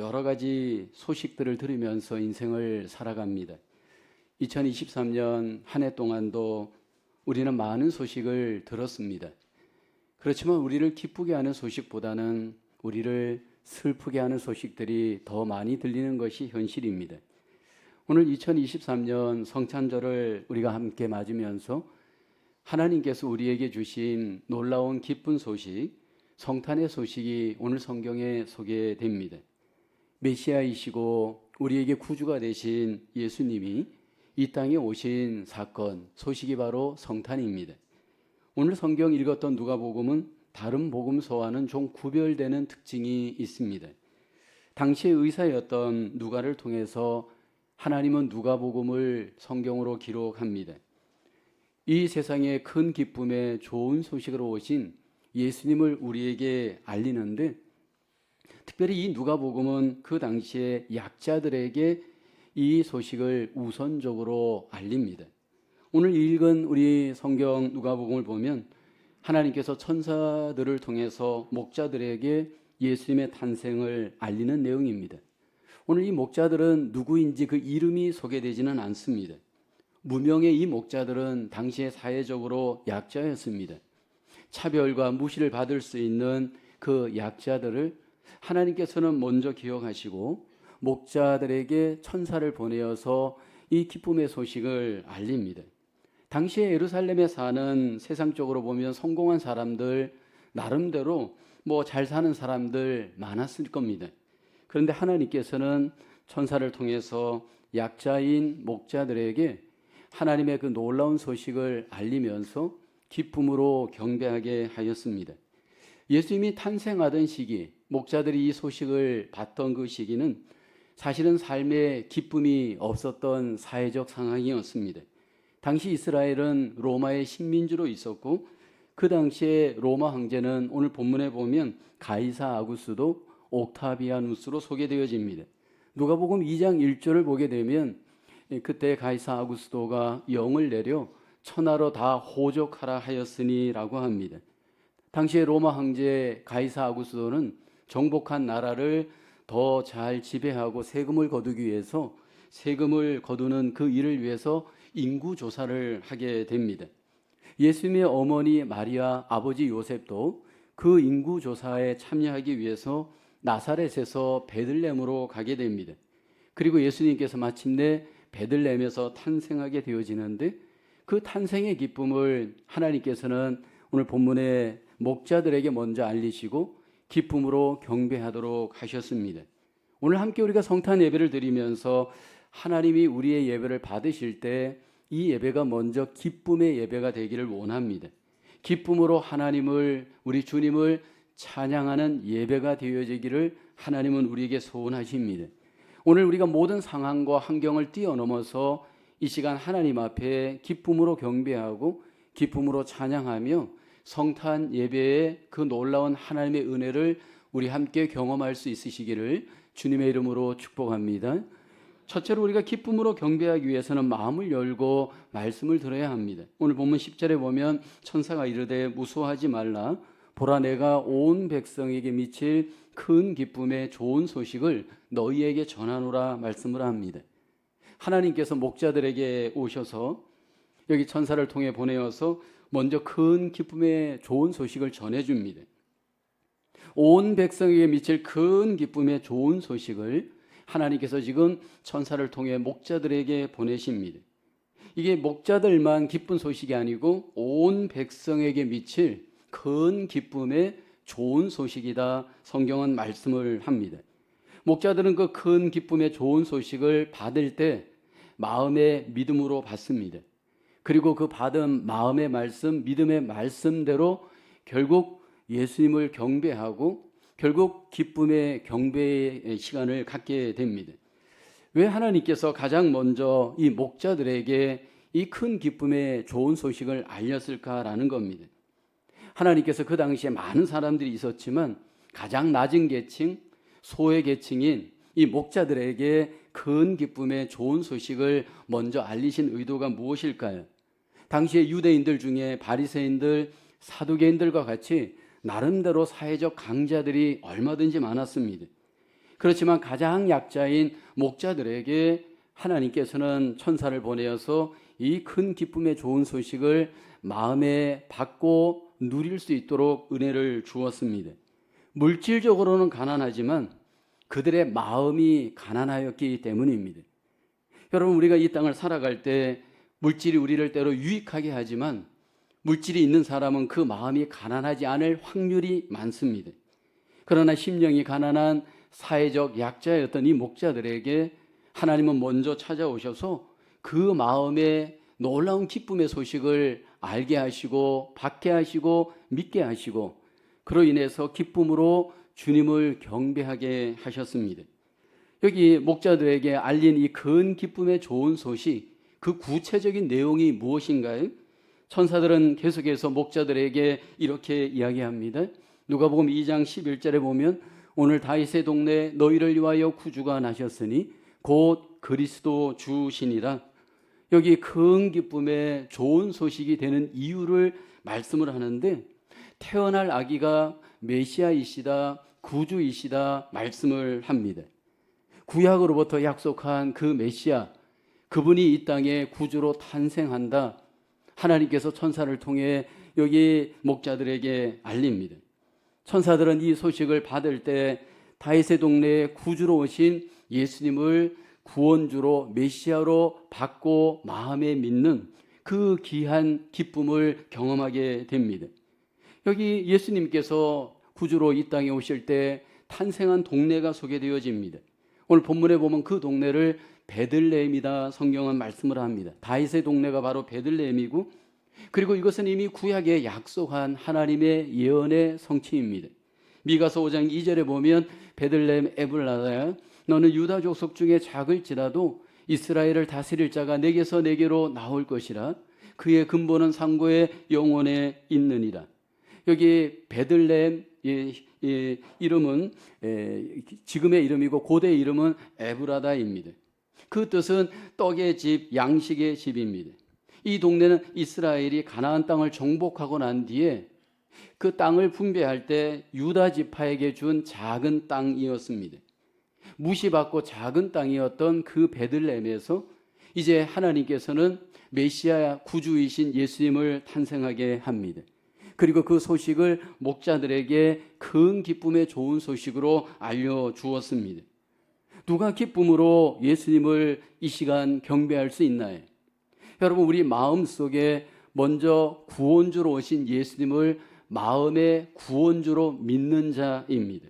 여러 가지 소식들을 들으면서 인생을 살아갑니다. 2023년 한 해 동안도 우리는 많은 소식을 들었습니다. 그렇지만 우리를 기쁘게 하는 소식보다는 우리를 슬프게 하는 소식들이 더 많이 들리는 것이 현실입니다. 오늘 2023년 성찬절을 우리가 함께 맞으면서 하나님께서 우리에게 주신 놀라운 기쁜 소식, 성탄의 소식이 오늘 성경에 소개됩니다. 메시아이시고 우리에게 구주가 되신 예수님이 이 땅에 오신 사건, 소식이 바로 성탄입니다. 오늘 성경 읽었던 누가복음은 다른 복음서와는 좀 구별되는 특징이 있습니다. 당시의 의사였던 누가를 통해서 하나님은 누가복음을 성경으로 기록합니다. 이 세상에 큰 기쁨에 좋은 소식으로 오신 예수님을 우리에게 알리는데, 특별히 이 누가복음은 그 당시에 약자들에게 이 소식을 우선적으로 알립니다. 오늘 읽은 우리 성경 누가복음을 보면 하나님께서 천사들을 통해서 목자들에게 예수님의 탄생을 알리는 내용입니다. 오늘 이 목자들은 누구인지 그 이름이 소개되지는 않습니다. 무명의 이 목자들은 당시에 사회적으로 약자였습니다. 차별과 무시를 받을 수 있는 그 약자들을 하나님께서는 먼저 기억하시고 목자들에게 천사를 보내어서 이 기쁨의 소식을 알립니다. 당시에 예루살렘에 사는 세상적으로 보면 성공한 사람들, 나름대로 잘 사는 사람들 많았을 겁니다. 그런데 하나님께서는 천사를 통해서 약자인 목자들에게 하나님의 그 놀라운 소식을 알리면서 기쁨으로 경배하게 하였습니다. 예수님이 탄생하던 시기, 목자들이 이 소식을 받던 그 시기는 사실은 삶에 기쁨이 없었던 사회적 상황이었습니다. 당시 이스라엘은 로마의 식민지로 있었고, 그 당시에 로마 황제는 오늘 본문에 보면 가이사 아구스도 옥타비아누스로 소개되어집니다. 누가복음 2장 1절을 보게 되면 그때 가이사 아구스도가 영을 내려 천하로 다 호족하라 하였으니 라고 합니다. 당시에 로마 황제 가이사 아구스도는 정복한 나라를 더 잘 지배하고 세금을 거두기 위해서 세금을 거두는 그 일을 위해서 인구 조사를 하게 됩니다. 예수님의 어머니 마리아, 아버지 요셉도 그 인구 조사에 참여하기 위해서 나사렛에서 베들레헴으로 가게 됩니다. 그리고 예수님께서 마침내 베들레헴에서 탄생하게 되어지는데, 그 탄생의 기쁨을 하나님께서는 오늘 본문에 목자들에게 먼저 알리시고 기쁨으로 경배하도록 하셨습니다. 오늘 함께 우리가 성탄 예배를 드리면서 하나님이 우리의 예배를 받으실 때 이 예배가 먼저 기쁨의 예배가 되기를 원합니다. 기쁨으로 하나님을, 우리 주님을 찬양하는 예배가 되어지기를 하나님은 우리에게 소원하십니다. 오늘 우리가 모든 상황과 환경을 뛰어넘어서 이 시간 하나님 앞에 기쁨으로 경배하고 기쁨으로 찬양하며 성탄 예배의 그 놀라운 하나님의 은혜를 우리 함께 경험할 수 있으시기를 주님의 이름으로 축복합니다. 첫째로 우리가 기쁨으로 경배하기 위해서는 마음을 열고 말씀을 들어야 합니다. 오늘 본문 10절에 보면 천사가 이르되 무수하지 말라, 보라 내가 온 백성에게 미칠 큰 기쁨의 좋은 소식을 너희에게 전하노라 말씀을 합니다. 하나님께서 목자들에게 오셔서 여기 천사를 통해 보내어서 먼저 큰 기쁨의 좋은 소식을 전해줍니다. 온 백성에게 미칠 큰 기쁨의 좋은 소식을 하나님께서 지금 천사를 통해 목자들에게 보내십니다. 이게 목자들만 기쁜 소식이 아니고 온 백성에게 미칠 큰 기쁨의 좋은 소식이다, 성경은 말씀을 합니다. 목자들은 그 큰 기쁨의 좋은 소식을 받을 때 마음의 믿음으로 받습니다. 그리고 그 받은 마음의 말씀, 믿음의 말씀대로 결국 예수님을 경배하고 결국 기쁨의 경배의 시간을 갖게 됩니다. 왜 하나님께서 가장 먼저 이 목자들에게 이 큰 기쁨의 좋은 소식을 알렸을까라는 겁니다. 하나님께서 그 당시에 많은 사람들이 있었지만 가장 낮은 계층, 소외 계층인 이 목자들에게 큰 기쁨의 좋은 소식을 먼저 알리신 의도가 무엇일까요? 당시에 유대인들 중에 바리새인들, 사두개인들과 같이 나름대로 사회적 강자들이 얼마든지 많았습니다. 그렇지만 가장 약자인 목자들에게 하나님께서는 천사를 보내어서 이 큰 기쁨의 좋은 소식을 마음에 받고 누릴 수 있도록 은혜를 주었습니다. 물질적으로는 가난하지만 그들의 마음이 가난하였기 때문입니다. 여러분, 우리가 이 땅을 살아갈 때 물질이 우리를 때로 유익하게 하지만 물질이 있는 사람은 그 마음이 가난하지 않을 확률이 많습니다. 그러나 심령이 가난한 사회적 약자였던 이 목자들에게 하나님은 먼저 찾아오셔서 그 마음에 놀라운 기쁨의 소식을 알게 하시고 받게 하시고 믿게 하시고 그로 인해서 기쁨으로 주님을 경배하게 하셨습니다. 여기 목자들에게 알린 이 큰 기쁨의 좋은 소식, 그 구체적인 내용이 무엇인가요? 천사들은 계속해서 목자들에게 이렇게 이야기합니다. 누가복음 2장 11절에 보면 오늘 다윗의 동네에 너희를 위하여 구주가 나셨으니 곧 그리스도 주시니라. 여기 큰 기쁨의 좋은 소식이 되는 이유를 말씀을 하는데 태어날 아기가 메시아이시다, 구주이시다 말씀을 합니다. 구약으로부터 약속한 그 메시아, 그분이 이 땅에 구주로 탄생한다. 하나님께서 천사를 통해 여기 목자들에게 알립니다. 천사들은 이 소식을 받을 때 다윗의 동네에 구주로 오신 예수님을 구원주로 메시아로 받고 마음에 믿는 그 귀한 기쁨을 경험하게 됩니다. 여기 예수님께서 구주로 이 땅에 오실 때 탄생한 동네가 소개되어집니다. 오늘 본문에 보면 그 동네를 베들레헴이다 성경은 말씀을 합니다. 다윗의 동네가 바로 베들레헴이고 그리고 이것은 이미 구약에 약속한 하나님의 예언의 성취입니다. 미가서 5장 2절에 보면 베들레헴 에불라다야 너는 유다 족속 중에 작을지라도 이스라엘을 다스릴 자가 내게서 내게로 나올 것이라 그의 근본은 상고의 영원에 있느니라. 여기 베들레헴 이름은 지금의 이름이고 고대 이름은 에브라다입니다. 그 뜻은 떡의 집, 양식의 집입니다. 이 동네는 이스라엘이 가나안 땅을 정복하고 난 뒤에 그 땅을 분배할 때 유다 지파에게 준 작은 땅이었습니다. 무시받고 작은 땅이었던 그 베들레헴에서 이제 하나님께서는 메시아 구주이신 예수님을 탄생하게 합니다. 그리고 그 소식을 목자들에게 큰 기쁨의 좋은 소식으로 알려주었습니다. 누가 기쁨으로 예수님을 이 시간 경배할 수 있나요? 여러분, 우리 마음속에 먼저 구원주로 오신 예수님을 마음의 구원주로 믿는 자입니다.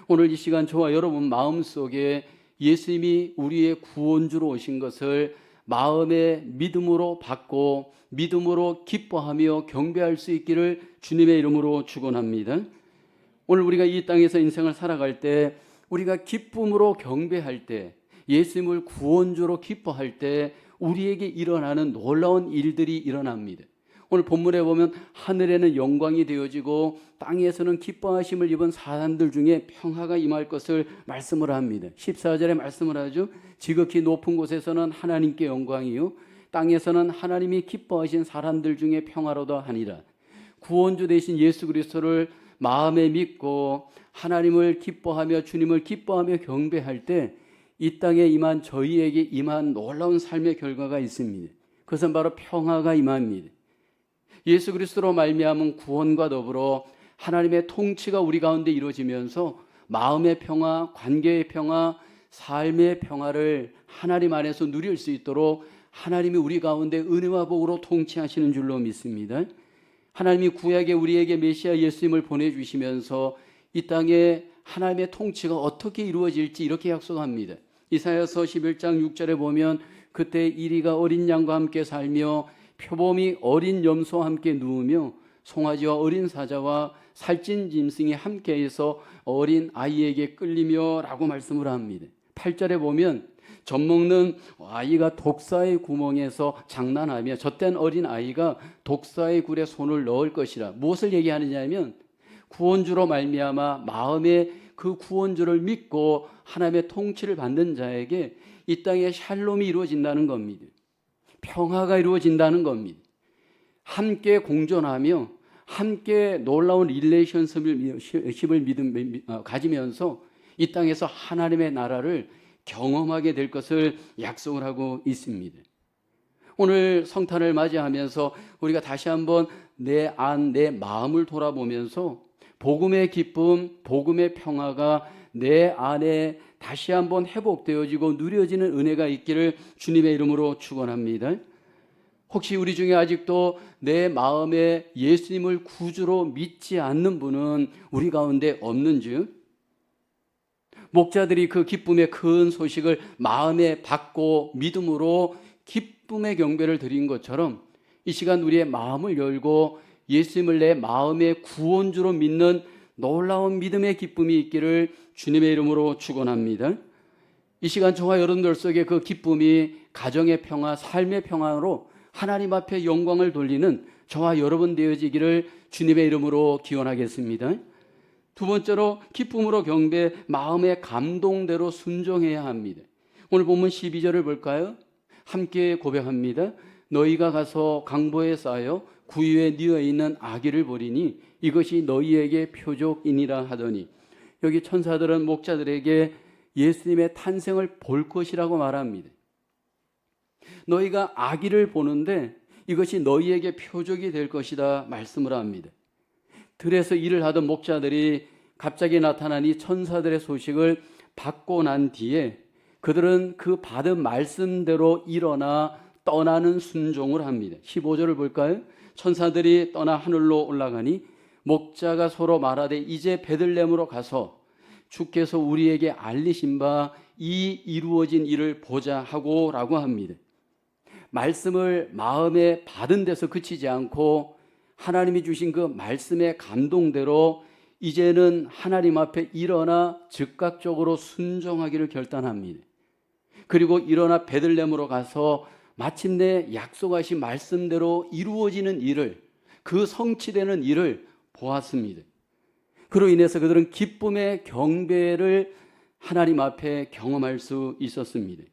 오늘 이 시간 저와 여러분 마음속에 예수님이 우리의 구원주로 오신 것을 마음의 믿음으로 받고 믿음으로 기뻐하며 경배할 수 있기를 주님의 이름으로 축원합니다. 오늘 우리가 이 땅에서 인생을 살아갈 때 우리가 기쁨으로 경배할 때 예수님을 구원주로 기뻐할 때 우리에게 일어나는 놀라운 일들이 일어납니다. 오늘 본문에 보면 하늘에는 영광이 되어지고 땅에서는 기뻐하심을 입은 사람들 중에 평화가 임할 것을 말씀을 합니다. 14절에 말씀을 하죠. 지극히 높은 곳에서는 하나님께 영광이요 땅에서는 하나님이 기뻐하신 사람들 중에 평화로다 하니라. 구원주 되신 예수 그리스도를 마음에 믿고 하나님을 기뻐하며 주님을 기뻐하며 경배할 때 이 땅에 임한 저희에게 임한 놀라운 삶의 결과가 있습니다. 그것은 바로 평화가 임합니다. 예수 그리스도로 말미암은 구원과 더불어 하나님의 통치가 우리 가운데 이루어지면서 마음의 평화, 관계의 평화, 삶의 평화를 하나님 안에서 누릴 수 있도록 하나님이 우리 가운데 은혜와 복으로 통치하시는 줄로 믿습니다. 하나님이 구약에 우리에게 메시아 예수님을 보내주시면서 이 땅에 하나님의 통치가 어떻게 이루어질지 이렇게 약속합니다. 이사야서 11장 6절에 보면 그때 이리가 어린 양과 함께 살며 표범이 어린 염소와 함께 누우며 송아지와 어린 사자와 살찐 짐승이 함께해서 어린 아이에게 끌리며 라고 말씀을 합니다. 8절에 보면 젖먹는 아이가 독사의 구멍에서 장난하며 젖된 어린 아이가 독사의 굴에 손을 넣을 것이라. 무엇을 얘기하느냐 하면 구원주로 말미암아 마음에 그 구원주를 믿고 하나님의 통치를 받는 자에게 이 땅에 샬롬이 이루어진다는 겁니다. 평화가 이루어진다는 겁니다. 함께 공존하며 함께 놀라운 릴레이션십을 가지면서 이 땅에서 하나님의 나라를 경험하게 될 것을 약속을 하고 있습니다. 오늘 성탄을 맞이하면서 우리가 다시 한번 내 마음을 돌아보면서 복음의 기쁨, 복음의 평화가 내 안에 다시 한번 회복되어지고 누려지는 은혜가 있기를 주님의 이름으로 축원합니다. 혹시 우리 중에 아직도 내 마음에 예수님을 구주로 믿지 않는 분은 우리 가운데 없는즉, 목자들이 그 기쁨의 큰 소식을 마음에 받고 믿음으로 기쁨의 경배를 드린 것처럼 이 시간 우리의 마음을 열고 예수님을 내 마음의 구원주로 믿는 놀라운 믿음의 기쁨이 있기를 주님의 이름으로 축원합니다. 이 시간 저와 여러분들 속에 그 기쁨이 가정의 평화, 삶의 평화로 하나님 앞에 영광을 돌리는 저와 여러분 되어지기를 주님의 이름으로 기원하겠습니다. 두 번째로 기쁨으로 경배, 마음의 감동대로 순종해야 합니다. 오늘 본문 12절을 볼까요? 함께 고백합니다. 너희가 가서 강보에 쌓여 구유에 뉘어 있는 아기를 보리니 이것이 너희에게 표적이니라 하더니, 여기 천사들은 목자들에게 예수님의 탄생을 볼 것이라고 말합니다. 너희가 아기를 보는데 이것이 너희에게 표적이 될 것이다 말씀을 합니다. 들에서 일을 하던 목자들이 갑자기 나타난 이 천사들의 소식을 받고 난 뒤에 그들은 그 받은 말씀대로 일어나 떠나는 순종을 합니다. 15절을 볼까요? 천사들이 떠나 하늘로 올라가니 목자가 서로 말하되 이제 베들레헴으로 가서 주께서 우리에게 알리신 바 이 이루어진 일을 보자 하고 라고 합니다. 말씀을 마음에 받은 데서 그치지 않고 하나님이 주신 그 말씀의 감동대로 이제는 하나님 앞에 일어나 즉각적으로 순종하기를 결단합니다. 그리고 일어나 베들레헴으로 가서 마침내 약속하신 말씀대로 이루어지는 일을, 그 성취되는 일을 보았습니다. 그로 인해서 그들은 기쁨의 경배를 하나님 앞에 경험할 수 있었습니다.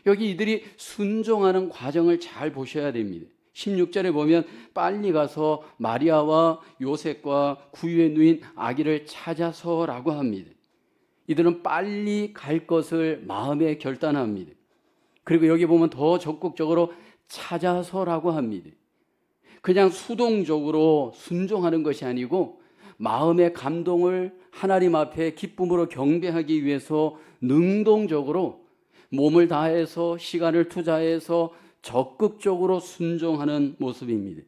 여기 이들이 순종하는 과정을 잘 보셔야 됩니다. 16절에 보면 빨리 가서 마리아와 요셉과 구유에 누인 아기를 찾아서라고 합니다. 이들은 빨리 갈 것을 마음에 결단합니다. 그리고 여기 보면 더 적극적으로 찾아서라고 합니다. 그냥 수동적으로 순종하는 것이 아니고 마음의 감동을 하나님 앞에 기쁨으로 경배하기 위해서 능동적으로 몸을 다해서 시간을 투자해서 적극적으로 순종하는 모습입니다.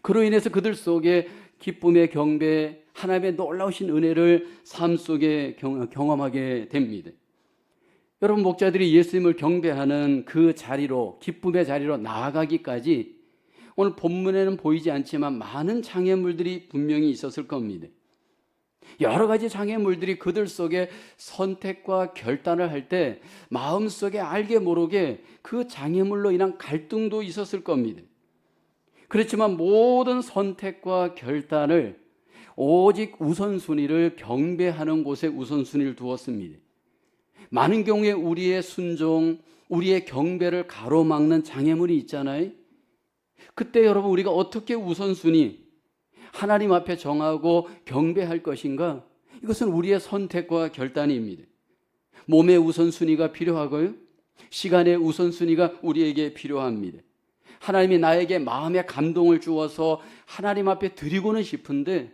그로 인해서 그들 속에 기쁨의 경배, 하나님의 놀라우신 은혜를 삶 속에 경험하게 됩니다. 여러분, 목자들이 예수님을 경배하는 그 자리로, 기쁨의 자리로 나아가기까지 오늘 본문에는 보이지 않지만 많은 장애물들이 분명히 있었을 겁니다. 여러 가지 장애물들이 그들 속에 선택과 결단을 할 때 마음속에 알게 모르게 그 장애물로 인한 갈등도 있었을 겁니다. 그렇지만 모든 선택과 결단을 오직 우선순위를 경배하는 곳에 우선순위를 두었습니다. 많은 경우에 우리의 순종, 우리의 경배를 가로막는 장애물이 있잖아요. 그때 여러분, 우리가 어떻게 우선순위, 하나님 앞에 정하고 경배할 것인가? 이것은 우리의 선택과 결단입니다. 몸의 우선순위가 필요하고요, 시간의 우선순위가 우리에게 필요합니다. 하나님이 나에게 마음의 감동을 주어서 하나님 앞에 드리고는 싶은데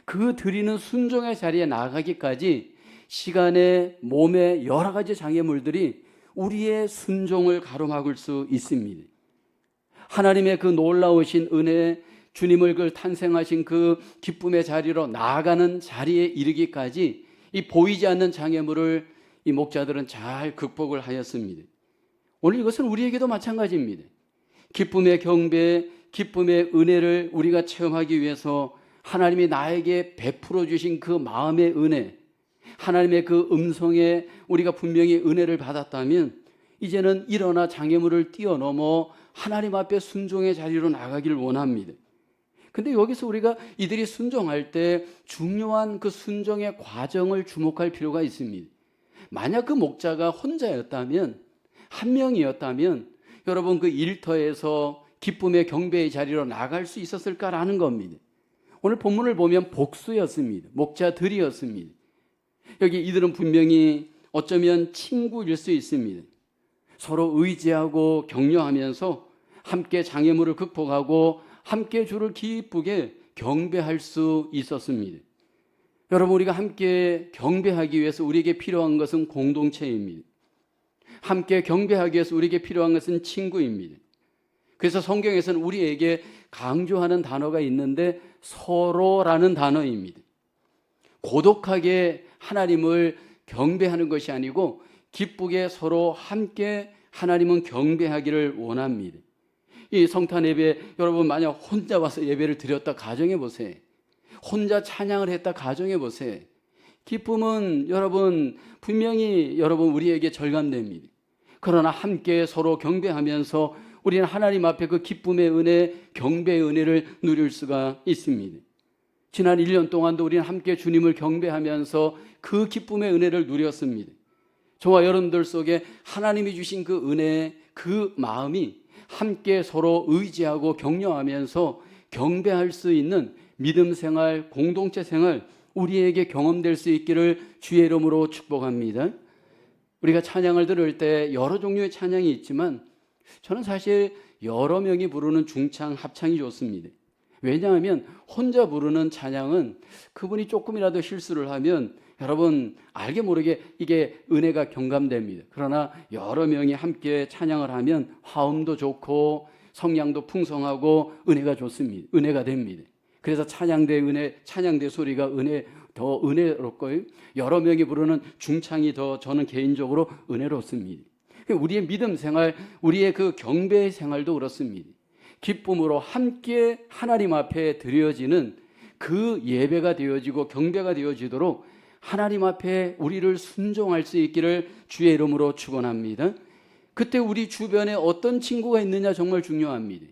그 드리는 순종의 자리에 나가기까지 시간의, 몸의 여러 가지 장애물들이 우리의 순종을 가로막을 수 있습니다. 하나님의 그 놀라우신 은혜, 주님을 그 탄생하신 그 기쁨의 자리로 나아가는 자리에 이르기까지 이 보이지 않는 장애물을 이 목자들은 잘 극복을 하였습니다. 오늘 이것은 우리에게도 마찬가지입니다. 기쁨의 경배, 기쁨의 은혜를 우리가 체험하기 위해서 하나님이 나에게 베풀어 주신 그 마음의 은혜, 하나님의 그 음성에 우리가 분명히 은혜를 받았다면 이제는 일어나 장애물을 뛰어넘어 하나님 앞에 순종의 자리로 나가기를 원합니다. 근데 여기서 우리가 이들이 순종할 때 중요한 그 순종의 과정을 주목할 필요가 있습니다. 만약 그 목자가 혼자였다면, 한 명이었다면 여러분, 그 일터에서 기쁨의 경배의 자리로 나갈 수 있었을까라는 겁니다. 오늘 본문을 보면 복수였습니다. 목자들이었습니다. 여기 이들은 분명히 어쩌면 친구일 수 있습니다. 서로 의지하고 격려하면서 함께 장애물을 극복하고 함께 주를 기쁘게 경배할 수 있었습니다. 여러분, 우리가 함께 경배하기 위해서 우리에게 필요한 것은 공동체입니다. 함께 경배하기 위해서 우리에게 필요한 것은 친구입니다. 그래서 성경에서는 우리에게 강조하는 단어가 있는데 서로라는 단어입니다. 고독하게 하나님을 경배하는 것이 아니고 기쁘게 서로 함께 하나님은 경배하기를 원합니다. 이 성탄 예배, 여러분 만약 혼자 와서 예배를 드렸다 가정해 보세요. 혼자 찬양을 했다 가정해 보세요. 기쁨은 여러분 분명히 여러분 우리에게 절감됩니다. 그러나 함께 서로 경배하면서 우리는 하나님 앞에 그 기쁨의 은혜, 경배의 은혜를 누릴 수가 있습니다. 지난 1년 동안도 우리는 함께 주님을 경배하면서 그 기쁨의 은혜를 누렸습니다. 저와 여러분들 속에 하나님이 주신 그 은혜, 그 마음이 함께 서로 의지하고 격려하면서 경배할 수 있는 믿음 생활, 공동체 생활 우리에게 경험될 수 있기를 주의 이름으로 축복합니다. 우리가 찬양을 들을 때 여러 종류의 찬양이 있지만 저는 사실 여러 명이 부르는 중창, 합창이 좋습니다. 왜냐하면 혼자 부르는 찬양은 그분이 조금이라도 실수를 하면 여러분 알게 모르게 이게 은혜가 경감됩니다. 그러나 여러 명이 함께 찬양을 하면 화음도 좋고 성량도 풍성하고 은혜가 좋습니다. 은혜가 됩니다. 그래서 찬양대 소리가 더 은혜롭고요. 여러 명이 부르는 중창이 더 저는 개인적으로 은혜롭습니다. 우리의 믿음 생활, 우리의 그 경배 생활도 그렇습니다. 기쁨으로 함께 하나님 앞에 드려지는 그 예배가 되어지고 경배가 되어지도록 하나님 앞에 우리를 순종할 수 있기를 주의 이름으로 축원합니다. 그때 우리 주변에 어떤 친구가 있느냐 정말 중요합니다.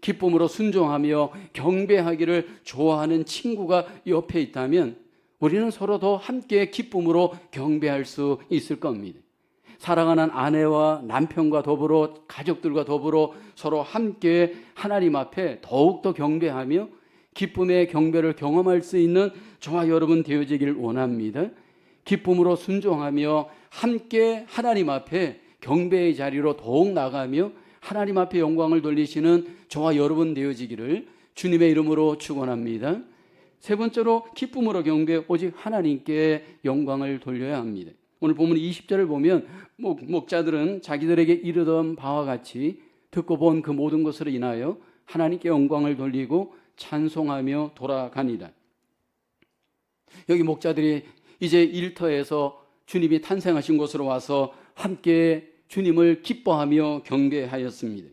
기쁨으로 순종하며 경배하기를 좋아하는 친구가 옆에 있다면 우리는 서로 더 함께 기쁨으로 경배할 수 있을 겁니다. 사랑하는 아내와 남편과 더불어 가족들과 더불어 서로 함께 하나님 앞에 더욱더 경배하며 기쁨의 경배를 경험할 수 있는 저와 여러분 되어지기를 원합니다. 기쁨으로 순종하며 함께 하나님 앞에 경배의 자리로 더욱 나가며 하나님 앞에 영광을 돌리시는 저와 여러분 되어지기를 주님의 이름으로 축원합니다. 세 번째로 기쁨으로 경배, 오직 하나님께 영광을 돌려야 합니다. 오늘 본문 20절을 보면 목자들은 자기들에게 이르던 바와 같이 듣고 본 그 모든 것으로 인하여 하나님께 영광을 돌리고 찬송하며 돌아가니라. 여기 목자들이 이제 일터에서 주님이 탄생하신 곳으로 와서 함께 주님을 기뻐하며 경배하였습니다.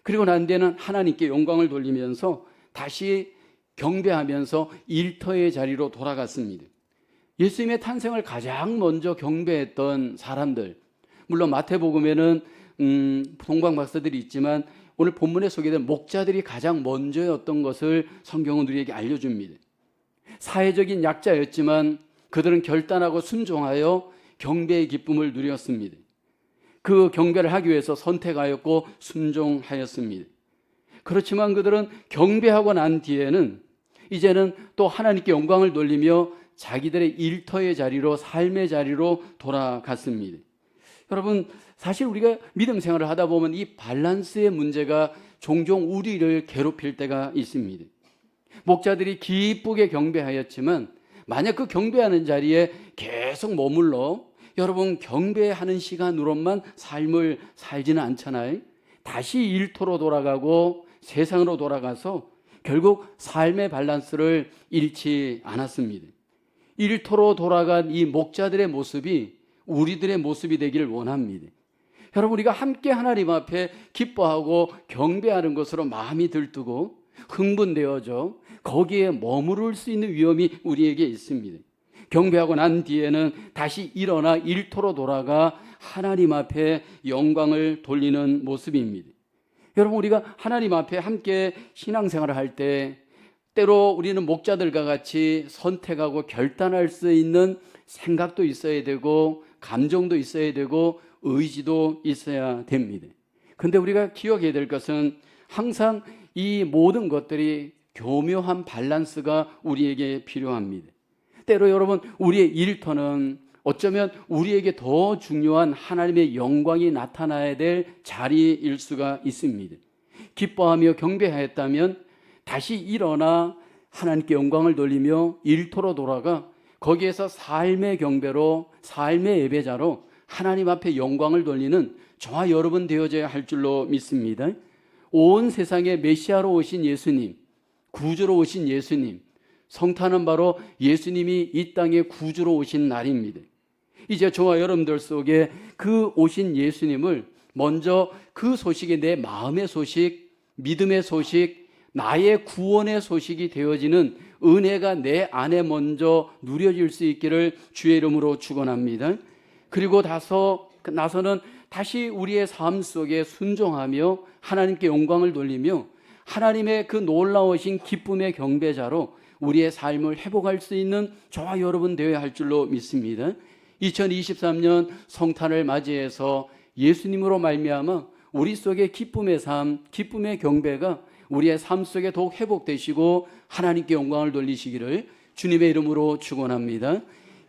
그리고 난 뒤에는 하나님께 영광을 돌리면서 다시 경배하면서 일터의 자리로 돌아갔습니다. 예수님의 탄생을 가장 먼저 경배했던 사람들, 물론 마태복음에는 동방 박사들이 있지만 오늘 본문에 소개된 목자들이 가장 먼저였던 것을 성경은 우리에게 알려줍니다. 사회적인 약자였지만 그들은 결단하고 순종하여 경배의 기쁨을 누렸습니다. 그 경배를 하기 위해서 선택하였고 순종하였습니다. 그렇지만 그들은 경배하고 난 뒤에는 이제는 또 하나님께 영광을 돌리며 자기들의 일터의 자리로, 삶의 자리로 돌아갔습니다. 여러분, 사실 우리가 믿음 생활을 하다 보면 이 밸런스의 문제가 종종 우리를 괴롭힐 때가 있습니다. 목자들이 기쁘게 경배하였지만 만약 그 경배하는 자리에 계속 머물러 여러분 경배하는 시간으로만 삶을 살지는 않잖아요. 다시 일터로 돌아가고 세상으로 돌아가서 결국 삶의 밸런스를 잃지 않았습니다. 일터로 돌아간 이 목자들의 모습이 우리들의 모습이 되기를 원합니다. 여러분, 우리가 함께 하나님 앞에 기뻐하고 경배하는 것으로 마음이 들뜨고 흥분되어져 거기에 머무를 수 있는 위험이 우리에게 있습니다. 경배하고 난 뒤에는 다시 일어나 일터로 돌아가 하나님 앞에 영광을 돌리는 모습입니다. 여러분, 우리가 하나님 앞에 함께 신앙생활을 할 때 때로 우리는 목자들과 같이 선택하고 결단할 수 있는 생각도 있어야 되고 감정도 있어야 되고 의지도 있어야 됩니다. 그런데 우리가 기억해야 될 것은 항상 이 모든 것들이 교묘한 밸런스가 우리에게 필요합니다. 때로 여러분, 우리의 일터는 어쩌면 우리에게 더 중요한 하나님의 영광이 나타나야 될 자리일 수가 있습니다. 기뻐하며 경배하였다면 다시 일어나 하나님께 영광을 돌리며 일터로 돌아가 거기에서 삶의 경배로, 삶의 예배자로 하나님 앞에 영광을 돌리는 저와 여러분 되어져야 할 줄로 믿습니다. 온 세상에 메시아로 오신 예수님, 구주로 오신 예수님, 성탄은 바로 예수님이 이 땅에 구주로 오신 날입니다. 이제 저와 여러분들 속에 그 오신 예수님을 먼저 그 소식이 내 마음의 소식, 믿음의 소식, 나의 구원의 소식이 되어지는 은혜가 내 안에 먼저 누려질 수 있기를 주의 이름으로 축원합니다. 그리고 나서는 다시 우리의 삶 속에 순종하며 하나님께 영광을 돌리며 하나님의 그 놀라우신 기쁨의 경배자로 우리의 삶을 회복할 수 있는 저와 여러분 되어야 할 줄로 믿습니다. 2023년 성탄을 맞이해서 예수님으로 말미암아 우리 속에 기쁨의 삶, 기쁨의 경배가 우리의 삶 속에 더욱 회복되시고 하나님께 영광을 돌리시기를 주님의 이름으로 축원합니다.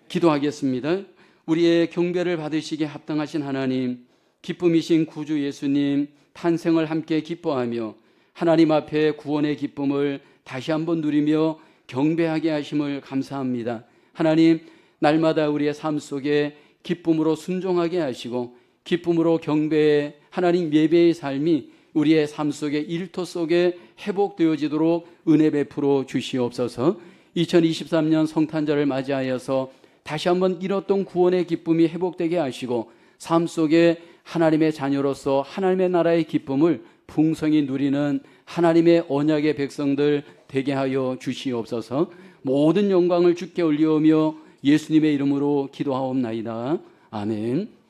기도하겠습니다. 우리의 경배를 받으시기에 합당하신 하나님, 기쁨이신 구주 예수님 탄생을 함께 기뻐하며 하나님 앞에 구원의 기쁨을 다시 한번 누리며 경배하게 하심을 감사합니다. 하나님, 날마다 우리의 삶 속에 기쁨으로 순종하게 하시고 기쁨으로 경배의 하나님 예배의 삶이 우리의 삶 속에 일터 속에 회복되어지도록 은혜 베풀어 주시옵소서. 2023년 성탄절을 맞이하여서 다시 한번 잃었던 구원의 기쁨이 회복되게 하시고 삶 속에 하나님의 자녀로서 하나님의 나라의 기쁨을 풍성히 누리는 하나님의 언약의 백성들 되게 하여 주시옵소서. 모든 영광을 주께 올리오며 예수님의 이름으로 기도하옵나이다. 아멘.